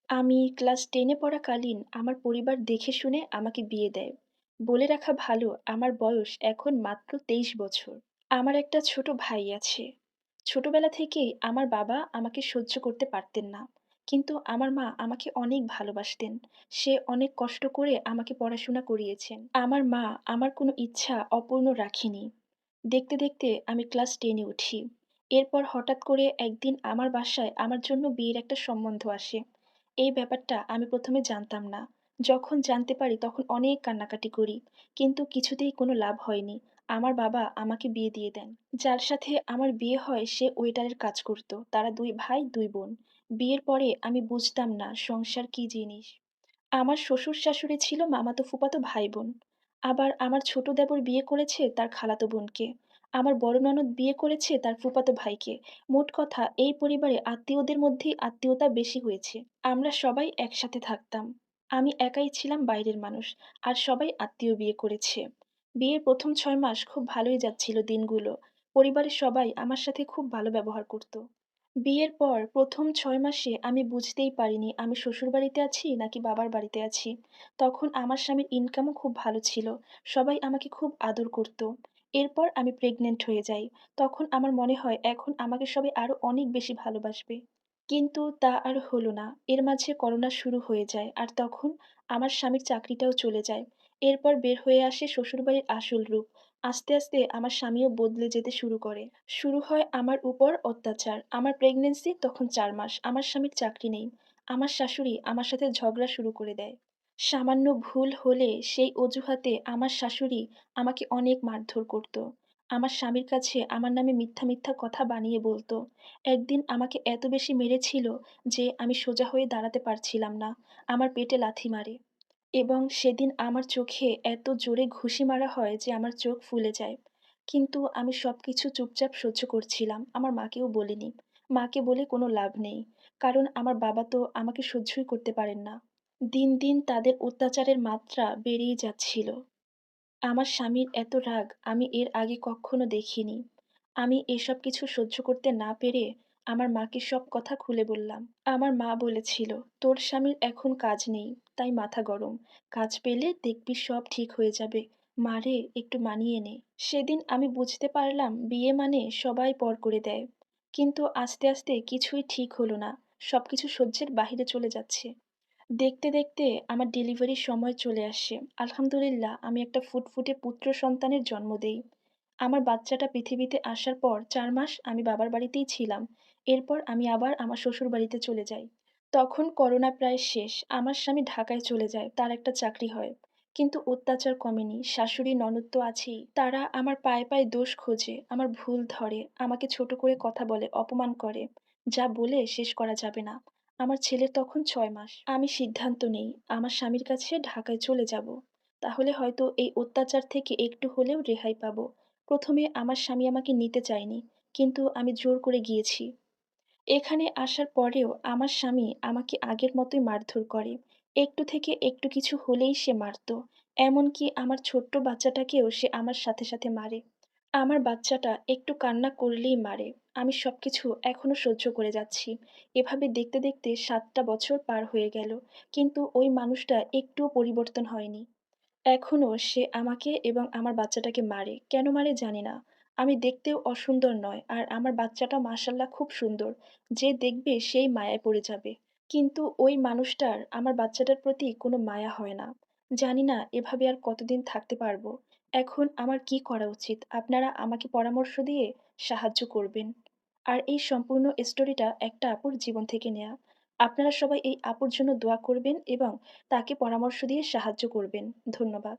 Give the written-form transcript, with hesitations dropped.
আমি ক্লাস 10 এ পড়াকালীন আমার পরিবার দেখে শুনে আমাকে বিয়ে দেয়। বলে রাখা ভালো, আমার বয়স এখন মাত্র 23 বছর। আমার একটা ছোট ভাই আছে। ছোটবেলা থেকেই আমার বাবা আমাকে সহ্য করতে পারতেন না। কিন্তু আমার মা আমাকে অনেক ভালোবাসতেন। সে অনেক কষ্ট করে আমাকে পড়াশোনা করিয়েছেন। আমার মা আমার কোনো ইচ্ছা অপূর্ণ রাখেনি। দেখতে দেখতে আমি ক্লাস 10 এ উঠি। এরপর হঠাৎ করে একদিন আমার বাসায় আমার জন্য বিয়ের একটা সম্বন্ধ আসে। এই ব্যাপারটা আমি ১ম এ জানতাম না। যখন জানতে পারি তখন অনেক কান্নাকাটি করি। কিন্তু কিছুতেই কোনো লাভ হয়নি। আমার বাবা আমাকে বিয়ে দিয়ে দেন। যার সাথে আমার বিয়ে হয় সে ওয়েটারের কাজ করত। তারা ২ ভাই ২ বোন। বিয়ের পরে আমি বুঝতাম না সংসার কী জিনিস। আমার শ্বশুর-শাশুড়ি ছিল মামাতো ফুফাতো ভাই-বোন। আবার আমার ছোট দেবর বিয়ে করেছে তার খালাতো বোনকে। আমার বড় ননদ বিয়ে করেছে তার ফুফাতো ভাইকে। মোট কথা এই পরিবারে আত্মীয়দের মধ্যেই আত্মীয়তা বেশি হয়েছে। আমরা সবাই একসাথে থাকতাম। আমি একাই ছিলাম বাইরের মানুষ। আর সবাই আত্মীয় বিয়ে করেছে। বিয়ের ১ম ৬ মাস খুব ভালোই যাচ্ছিল দিনগুলো। পরিবারের সবাই আমার সাথে খুব ভালো ব্যবহার করত। বিয়ের পর ১ম ৬ মাসে আমি বুঝতেই পারিনি আমি শ্বশুরবাড়িতে আছি নাকি বাবার বাড়িতে আছি। তখন আমার স্বামীর ইনকামও খুব ভালো ছিল। সবাই আমাকে খুব আদর করত। এরপর আমি প্রেগন্যান্ট হয়ে যাই। তখন আমার মনে হয় এখন আমাকে সবাই আরো অনেক বেশি ভালোবাসবে। কিন্তু তা আর হলো না। এর মাঝে করোনা শুরু হয়ে যায়। আর তখন আমার স্বামীর চাকরিটাও চলে যায়। এরপর বের হয়ে আসে শ্বশুরবাড়ির আসল রূপ। আস্তে আস্তে আমার স্বামীও বদলে যেতে শুরু করে। শুরু হয় আমার উপর অত্যাচার। আমার প্রেগন্যান্সি তখন ৪ মাস। আমার স্বামীর চাকরি নেই। আমার শাশুড়ি আমার সাথে ঝগড়া শুরু করে দেয়। সামান্য ভুল হলে সেই অজুহাতে আমার শাশুড়ি আমাকে অনেক মারধর করত। আমার স্বামীর কাছে আমার নামে মিথ্যা মিথ্যা কথা বানিয়ে বলতো। একদিন আমাকে এত বেশি মেরেছিল যে আমি সোজা হয়ে দাঁড়াতে পারছিলাম না। আমার পেটে লাথি মারে। এবং সেদিন আমার চোখে এত জোরে ঘুষি মারা হয় যে আমার চোখ ফুলে যায়। কিন্তু আমি সবকিছু চুপচাপ সহ্য করছিলাম। আমার মাকেও বলিনি। মাকে বলে কোনো লাভ নেই। কারণ আমার বাবা তো আমাকে সহ্যই করতে পারেন না। দিন, দিন তাদের অত্যাচারের মাত্রা বেড়েই যাচ্ছিল। আমার স্বামীর এত রাগ আমি এর আগে কক্ষনো দেখিনি। আমি এসব কিছু সহ্য করতে না পেরে আমার মাকে সব কথা খুলে বললাম। আমার মা বলেছিল, "তোর স্বামীর এখন কাজ নেই, তাই মাথা গরম। কাজ পেলে দেখবি সব ঠিক হয়ে যাবে। মারে একটু মানিয়ে নে।" সেদিন আমি বুঝতে পারলাম বিয়ে মানে সবাই পর করে দেয়। কিন্তু আস্তে, আস্তে কিছুই ঠিক হলো না। সবকিছু সহ্যের বাহিরে চলে যাচ্ছে। দেখতে, দেখতে আমার ডেলিভারির সময় চলে আসে। আলহামদুলিল্লাহ আমি একটা ফুটফুটে পুত্র সন্তানের জন্ম দেই। আমার বাচ্চাটা পৃথিবীতে আসার পর ৪ মাস আমি বাবার বাড়িতেই ছিলাম। এরপর আমি আবার আমার শ্বশুরবাড়িতে চলে যাই। তখন করোনা প্রায় শেষ। আমার স্বামী ঢাকায় চলে যায়। তার একটা চাকরি হয়। কিন্তু অত্যাচার কমেনি। শাশুড়ি ননদ তো আছেই। তারা আমার পায়ে, পায়ে দোষ খোঁজে, আমার ভুল ধরে, আমাকে ছোট করে কথা বলে, অপমান করে। যা বলে শেষ করা যাবে না। আমার ছেলের তখন ৬ মাস। আমি সিদ্ধান্ত নেই আমার স্বামীর কাছে ঢাকায় চলে যাব। তাহলে হয়তো এই অত্যাচার থেকে একটু হলেও রেহাই পাবো। ১ম এ আমার স্বামী আমাকে নিতে চায়নি। কিন্তু আমি জোর করে গিয়েছি। এখানে আসার পরেও আমার স্বামী আমাকে আগের মতোই মারধর করে। একটু থেকে একটু কিছু হলেই সে মারত। এমনকি আমার ছোট্ট বাচ্চাটাকেও সে আমার সাথে, সাথে মারে। আমার বাচ্চাটা একটু কান্না করলেই মারে। আমি সবকিছু এখনো সহ্য করে যাচ্ছি। এভাবে দেখতে, দেখতে ৭ টা বছর পার হয়ে গেল। কিন্তু ওই মানুষটা একটুও পরিবর্তন হয়নি। এখনো সে আমাকে এবং আমার বাচ্চাটাকে মারে। কেন মারে জানি না। আমি দেখতেও অসুন্দর নয়। আর আমার বাচ্চাটা মাশাআল্লাহ খুব সুন্দর। যে দেখবে সেই মায়ায় পড়ে যাবে। কিন্তু ওই মানুষটার আমার বাচ্চাটার প্রতি কোনো মায়া হয় না। জানি না এভাবে আর কতদিন থাকতে পারবো। এখন আমার কি করা উচিত? আপনারা আমাকে পরামর্শ দিয়ে সাহায্য করবেন। আর এই সম্পূর্ণ স্টোরিটা একটা আপুর জীবন থেকে নেয়া। আপনারা সবাই এই আপুর জন্য দোয়া করবেন এবং তাকে পরামর্শ দিয়ে সাহায্য করবেন। ধন্যবাদ।